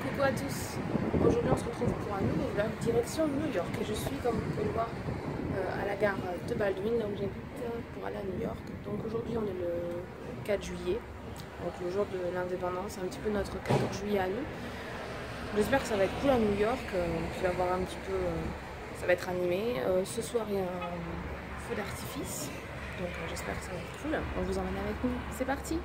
Coucou à tous, aujourd'hui on se retrouve pour un nouveau vlog direction New York et je suis comme vous pouvez le voir à la gare de Baldwin, là où j'habite, pour aller à New York. Donc aujourd'hui on est le 4 juillet, donc le jour de l'indépendance, un petit peu notre 14 juillet à nous. J'espère que ça va être cool à New York, puis va voir un petit peu, ça va être animé. Ce soir il y a un feu d'artifice, donc j'espère que ça va être cool. On vous emmène avec nous, c'est parti!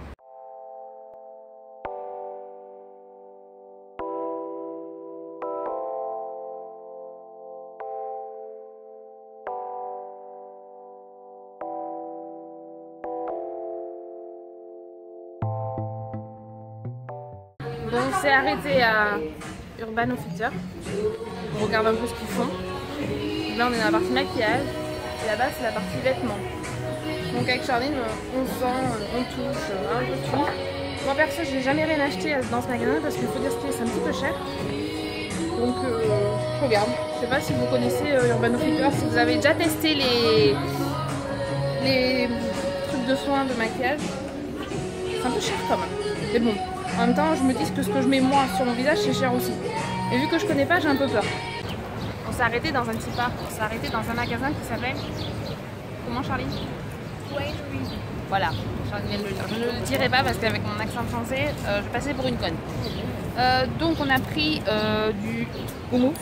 Donc on s'est arrêté à Urban Outfitters, on regarde un peu ce qu'ils font. Là on est dans la partie maquillage et là-bas c'est la partie vêtements. Donc avec Charline on sent, on touche, un peu tout. Moi perso j'ai jamais rien acheté dans ce magasin parce qu'il faut dire que c'est un petit peu cher. Donc je regarde. Je sais pas si vous connaissez Urban Outfitters, si vous avez déjà testé les trucs de soins de maquillage. C'est un peu cher quand même, mais bon. En même temps, je me dis que ce que je mets moi sur mon visage, c'est cher aussi. Et vu que je connais pas, j'ai un peu peur. On s'est arrêté dans un petit parc, on s'est arrêté dans un magasin qui s'appelle... Comment, Charlie? Voilà, Charlie vient de le dire. Je ne le dirai pas parce qu'avec mon accent français, je passais pour une conne. Donc on a pris du houmous,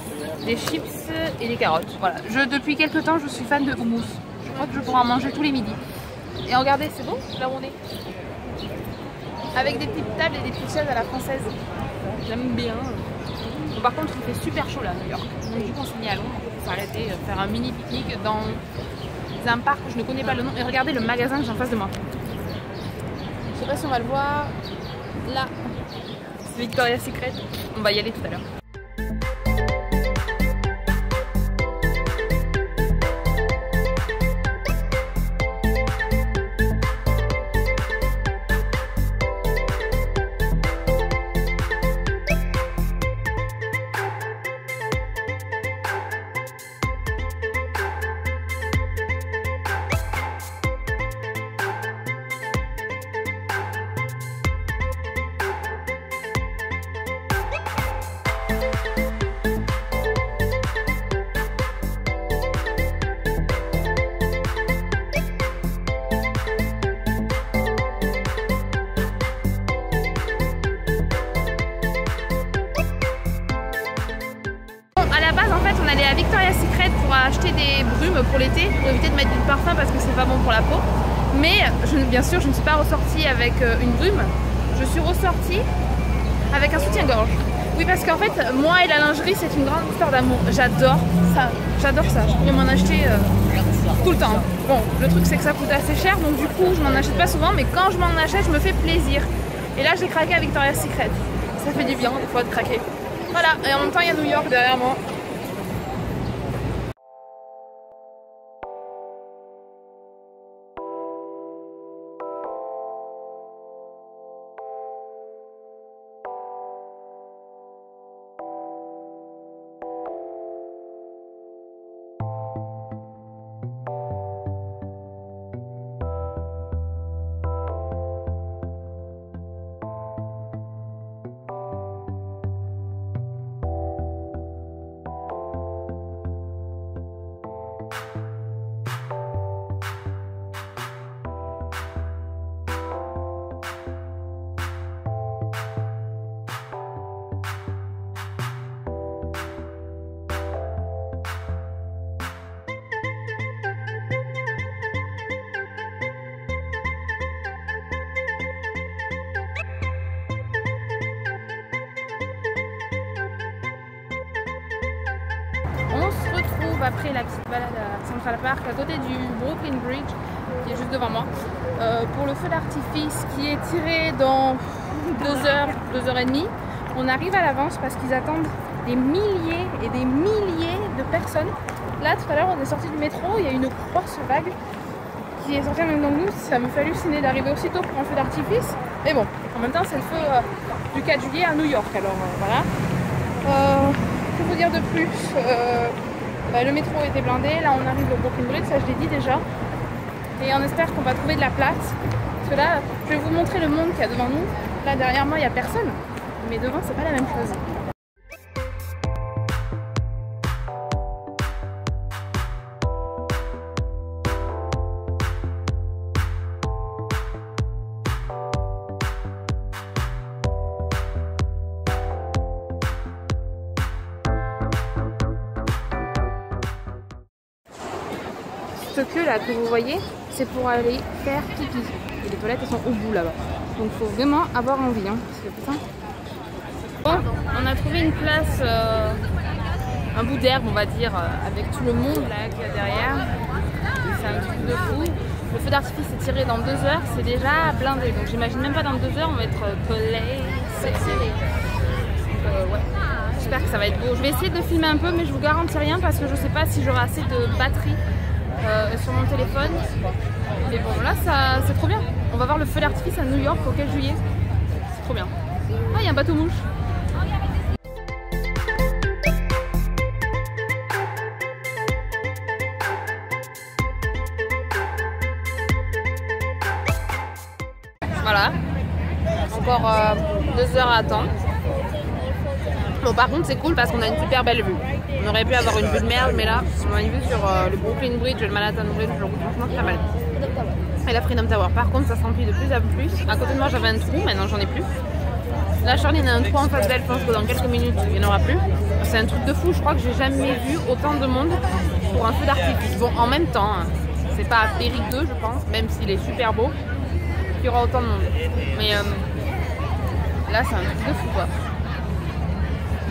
des chips et des carottes. Voilà. Depuis quelques temps, je suis fan de houmous. Je crois que je pourrais en manger tous les midis. Et regardez, c'est beau, là où on est. Avec des petites tables et des petites chaises à la française. J'aime bien. Bon, par contre, il fait super chaud là à New York. Donc du coup, on s'est mis à Londres. On s'est arrêté faire un mini pique-nique dans un parc, je ne connais pas le nom. Et regardez le magasin que j'ai en face de moi. Je sais pas si on va le voir. Là, c'est Victoria's Secret. On va y aller tout à l'heure. En fait, on allait à Victoria's Secret pour acheter des brumes pour l'été, pour éviter de mettre du parfum parce que c'est pas bon pour la peau. Mais bien sûr, je ne suis pas ressortie avec une brume, je suis ressortie avec un soutien-gorge. Oui, parce qu'en fait, moi et la lingerie, c'est une grande histoire d'amour. J'adore ça, je pourrais m'en acheter tout le temps. Bon, le truc c'est que ça coûte assez cher, donc du coup, je m'en achète pas souvent, mais quand je m'en achète, je me fais plaisir. Et là, j'ai craqué à Victoria's Secret. Ça fait du bien, des fois, de craquer. Voilà, et en même temps, il y a New York derrière moi. On se retrouve après la petite balade à Central Park, à côté du Brooklyn Bridge, qui est juste devant moi, pour le feu d'artifice qui est tiré dans 2 heures, 2 heures et demie. On arrive à l'avance parce qu'ils attendent des milliers et des milliers de personnes. Là, tout à l'heure, on est sorti du métro, il y a une grosse vague qui est sortie en même temps que nous. Ça me fait halluciner d'arriver aussitôt pour un feu d'artifice. Mais bon, en même temps, c'est le feu du 4 juillet à New York, alors voilà. Que vous dire de plus? Le métro était blindé, là on arrive au Brooklyn Bridge, ça je l'ai dit déjà. Et on espère qu'on va trouver de la place. Parce que là, je vais vous montrer le monde qu'il y a devant nous. Là derrière moi il n'y a personne, mais devant c'est pas la même chose. cette queue là que vous voyez, c'est pour aller faire pipi. Et les toilettes elles sont au bout là-bas. Donc il faut vraiment avoir envie. Hein, parce que, putain. Bon, on a trouvé une place, un bout d'herbe on va dire, avec tout le monde là qu'il y a derrière. C'est un truc de fou. Le feu d'artifice est tiré dans 2 heures, c'est déjà blindé. Donc j'imagine même pas dans 2 heures on va être collé. Ouais. J'espère que ça va être beau. Je vais essayer de filmer un peu mais je vous garantis rien parce que je sais pas si j'aurai assez de batterie sur mon téléphone. Mais bon là c'est trop bien. On va voir le feu d'artifice à New York au 4 juillet. C'est trop bien. Ah il y a un bateau mouche. Voilà. Encore 2 heures à attendre. Bon par contre c'est cool parce qu'on a une super belle vue. On aurait pu avoir une vue de merde mais là on a une vue sur le Brooklyn Bridge et le Manhattan Bridge, franchement très mal. Et la Freedom Tower par contre ça se remplit de plus en plus. À côté de moi j'avais un trou, maintenant j'en ai plus. Là Charline a un trou en face d'elle, je pense que dans quelques minutes il n'y en aura plus. C'est un truc de fou, je crois que j'ai jamais vu autant de monde pour un feu d'artifice. Bon en même temps, hein, c'est pas périlleux je pense, même s'il est super beau, qu'il y aura autant de monde. Mais là c'est un truc de fou quoi.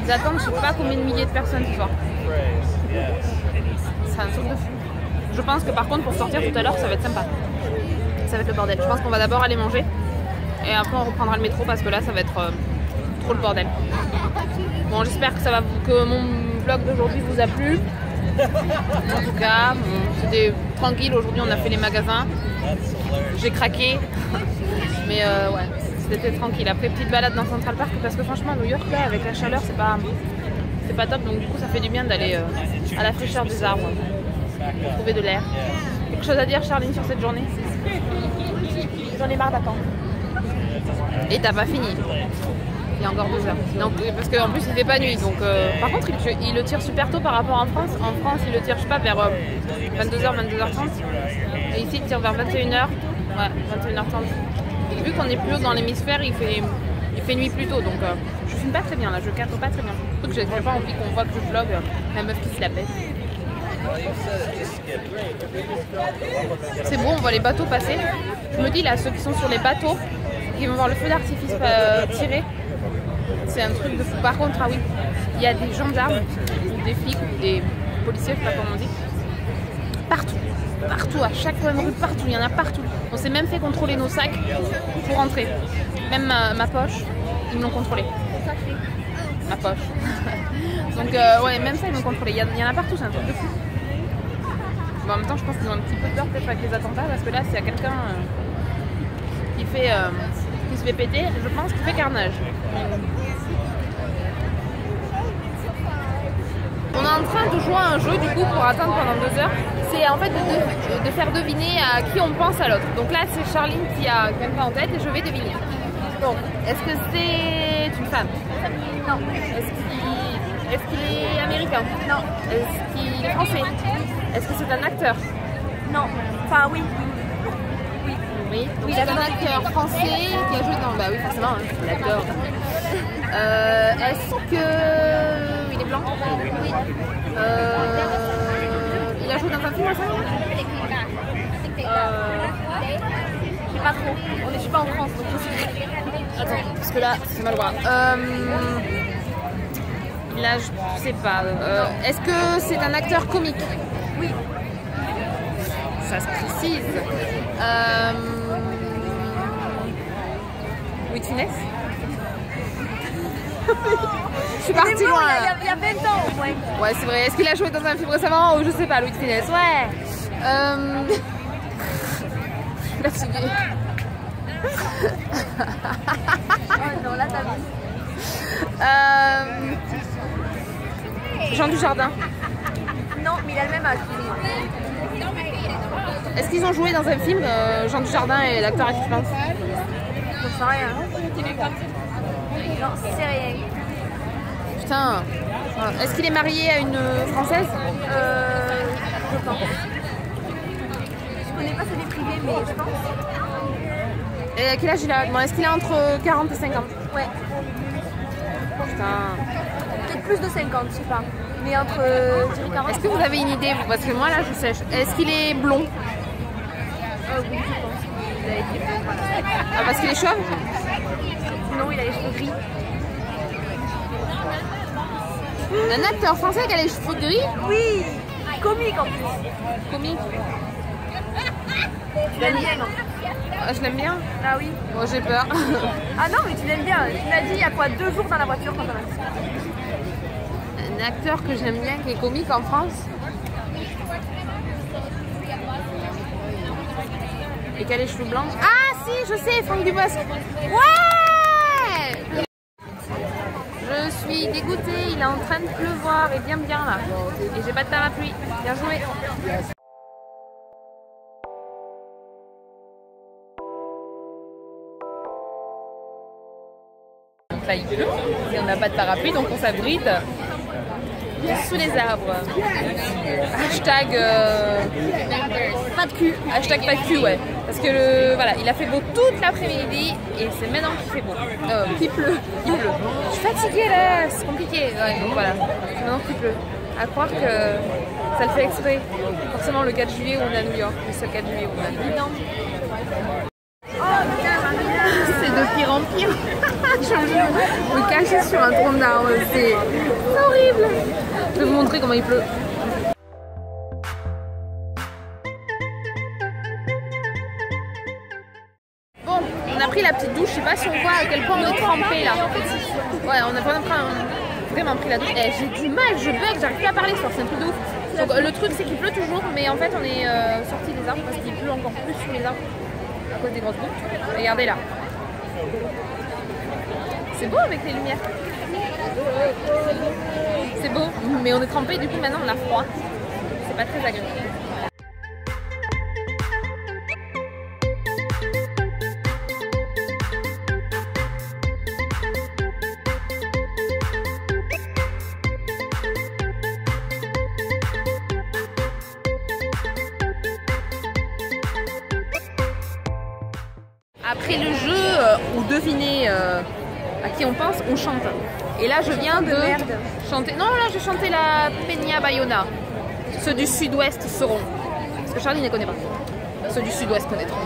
Ils attendent je sais pas combien de milliers de personnes ce soir. C'est un truc de fou. Je pense que par contre pour sortir tout à l'heure ça va être sympa. Ça va être le bordel. Je pense qu'on va d'abord aller manger et après on reprendra le métro parce que là ça va être trop le bordel. Bon j'espère que que mon vlog d'aujourd'hui vous a plu. En tout cas, bon, c'était tranquille. Aujourd'hui on a fait les magasins. J'ai craqué. Mais ouais. C'était tranquille. Après petite balade dans Central Park parce que franchement New York là avec la chaleur c'est pas top donc du coup ça fait du bien d'aller à la fraîcheur des arbres pour trouver de l'air. Quelque chose à dire Charline sur cette journée? J'en ai marre d'attendre. Et t'as pas fini. Il y a encore 2 heures. Donc, parce qu'en plus il fait pas nuit donc par contre il le tire super tôt par rapport en France. En France il le tire je sais pas vers 22h, 22h30 et ici il tire vers 21h. Ouais 21h30. Et vu qu'on est plus haut dans l'hémisphère, il fait nuit plus tôt, donc je filme pas très bien là, je cadre pas très bien. Surtout que j'ai pas envie qu'on voit que je vlog la meuf qui se la pète. C'est bon, on voit les bateaux passer. Je me dis là, ceux qui sont sur les bateaux, qui vont voir le feu d'artifice tirer, c'est un truc de fou. Par contre, ah oui, il y a des gendarmes, ou des flics, ou des policiers, je sais pas comment on dit, partout. Partout, à chaque coin de rue, partout, il y en a partout. On s'est même fait contrôler nos sacs pour rentrer. Même ma poche, ils me l'ont contrôlé. Ma poche. Donc ouais, même ça ils m'ont contrôlé. Il y en a partout, c'est un truc de fou. Bon, en même temps, je pense qu'ils ont un petit peu peur peut-être avec les attentats parce que là, s'il y a quelqu'un qui se fait péter, je pense qu'il fait carnage. On est en train de jouer à un jeu du coup pour attendre pendant 2 heures. C'est en fait de faire deviner à qui on pense à l'autre. Donc là c'est Charline qui a quelqu'un en tête et je vais deviner. Bon, est-ce que c'est une femme? Non. Est-ce qu'il est américain? Non. Est-ce qu'il est français? Est-ce que c'est un acteur? Non. Enfin oui. Oui. Oui. Donc c'est un acteur français qui a joué dans... Bah oui forcément, hein, c'est l'acteur. Est-ce que... il est blanc? Oui. Il a joué dans un film récemment? Je sais pas trop. Je suis pas en France donc je sais pas. Attends, parce que là c'est mal voir. Là je sais pas. Est-ce que c'est un acteur comique? Oui. Ça se précise. Louis de Funès? Je suis partie loin. Il y a 20 ans au moins. Ouais, c'est vrai. Est-ce qu'il a joué dans un film récemment ou je sais pas, Louis de Funès? Ouais. Fatiguée. Oh non, là t'as vu. Jean Dujardin. Non, mais il a le même âge. Est-ce qu'ils ont joué dans un film, Jean Dujardin et l'acteur à qui je pense? Je sais rien. Non, c'est rien. Putain. Est-ce qu'il est marié à une Française? Je pense. Je connais pas sa vie privée, mais je pense. Et à quel âge il a? Bon, est-ce qu'il a entre 40 et 50? Ouais. Putain. plus de 50, je sais pas. Mais entre, je dirais 40. Est-ce que vous avez une idée vous? Parce que moi là je sèche. Est-ce qu'il est blond? Oui, je pense. Il a été blond. Ah, parce qu'il est chauve? Non, il a les cheveux gris. Un acteur français qui a les cheveux gris? Oui, comique en plus. Comique. Tu l'aimes bien, non? Ah, je l'aime bien. Ah oui. Bon, j'ai peur. Ah non, mais tu l'aimes bien. Tu m'as dit il y a quoi 2 jours dans la voiture quand on a discuté. Un acteur que j'aime bien qui est comique en France. Et qui a les cheveux blancs. Ah si, je sais, Franck Dubosc. Ouais! Je suis dégoûtée, il est en train de pleuvoir et bien là. Et j'ai pas de parapluie. Bien joué. Là il pleut et on n'a pas de parapluie donc on s'abrite sous les arbres. Hashtag pas de cul. Hashtag pas de cul, ouais. Parce que voilà, il a fait beau toute l'après-midi et c'est maintenant qu'il fait beau. Qu'il pleut. Il pleut. Je suis fatiguée là, c'est compliqué. Ouais, donc voilà, c'est maintenant qu'il pleut. À croire que ça le fait exprès. Forcément le 4 juillet on est à New York. C'est le 4 juillet on est à New York. C'est de pire en pire. Je me cacher sur un tronc d'arbre, c'est horrible. Je vais vous montrer comment il pleut. Bon, on a pris la petite douche, je sais pas si on voit à quel point on est trempé là. Ouais, on a vraiment pris la douche. Eh, j'ai du mal, je bug, j'arrive plus à parler, c'est un truc de ouf. Donc, le truc c'est qu'il pleut toujours, mais en fait on est sorti des arbres parce qu'il pleut encore plus sur les arbres à cause des grosses gouttes. Regardez là. C'est beau avec les lumières. C'est beau, mais on est trempé, du coup maintenant on a froid. C'est pas très agréable. Après le jeu où devinez à qui on pense, on chante. Et là je viens de chanter. Non, là j'ai chanté la Peña Bayona. Ceux du sud-ouest sauront. Parce que Charlie ne connaît pas. Ceux du sud-ouest connaîtront.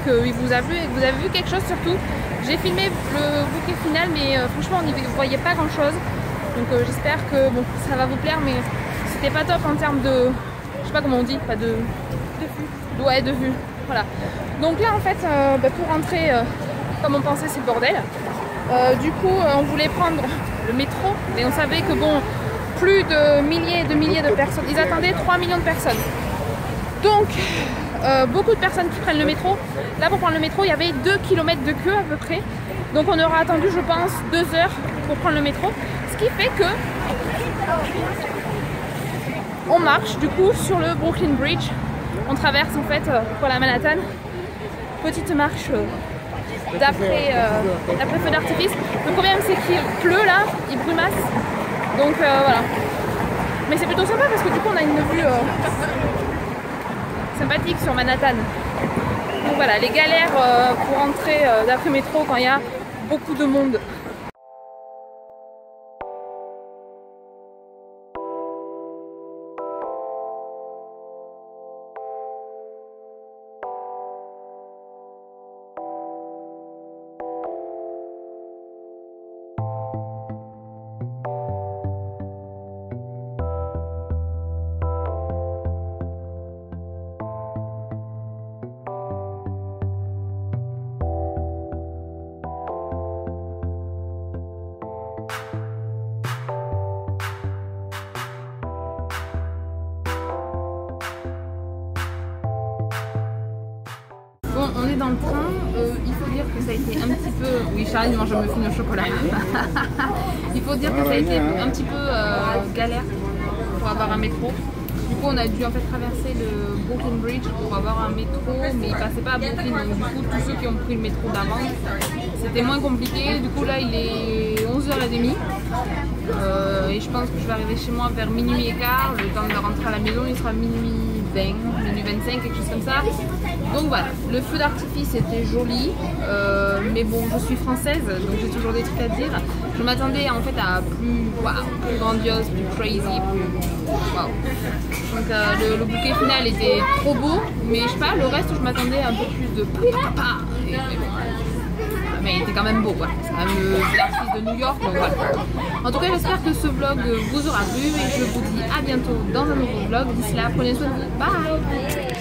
qu'il vous a plu et que vous avez vu quelque chose surtout. J'ai filmé le bouquet final, mais franchement on n'y voyait pas grand chose. Donc j'espère que bon, ça va vous plaire, mais c'était pas top en termes de, je sais pas comment on dit, pas de vue. Ouais, de vue. Voilà. Donc là en fait, pour rentrer comme on pensait c'est le bordel. Du coup on voulait prendre le métro, mais on savait que bon, plus de milliers de personnes, ils attendaient 3 millions de personnes. Donc beaucoup de personnes qui prennent le métro. Là pour prendre le métro il y avait 2 km de queue à peu près. Donc on aura attendu je pense 2 heures pour prendre le métro. Ce qui fait que on marche du coup sur le Brooklyn Bridge. On traverse en fait pour la Manhattan. Petite marche d'après feu d'artifice. Le problème c'est qu'il pleut là, il brumasse. Donc voilà. Mais c'est plutôt sympa parce que du coup on a une vue sympathique sur Manhattan. Donc voilà, les galères pour entrer d'après métro quand il y a beaucoup de monde. Bon, on est dans le train, il faut dire que ça a été un petit peu... Oui, Charlie mange un muffin au chocolat. Il faut dire que ça a été un petit peu galère pour avoir un métro. Du coup, on a dû en fait traverser le Brooklyn Bridge pour avoir un métro, mais il passait pas à Brooklyn. Donc du coup, tous ceux qui ont pris le métro d'avant, c'était moins compliqué. Du coup, là, il est 11h30. Et je pense que je vais arriver chez moi vers minuit et quart. Le temps de rentrer à la maison, il sera minuit 20, minuit 25, quelque chose comme ça. Donc voilà, le feu d'artifice était joli, mais bon, je suis française, donc j'ai toujours des trucs à dire. Je m'attendais en fait à plus, plus grandiose, plus crazy, plus waouh. Donc le bouquet final était trop beau, mais je sais pas, le reste je m'attendais à un peu plus de papa. Mais il était quand même beau quoi, c'est quand même le feu d'artifice de New York, donc voilà. En tout cas j'espère que ce vlog vous aura plu et je vous dis à bientôt dans un nouveau vlog. D'ici là, prenez soin de vous, bye.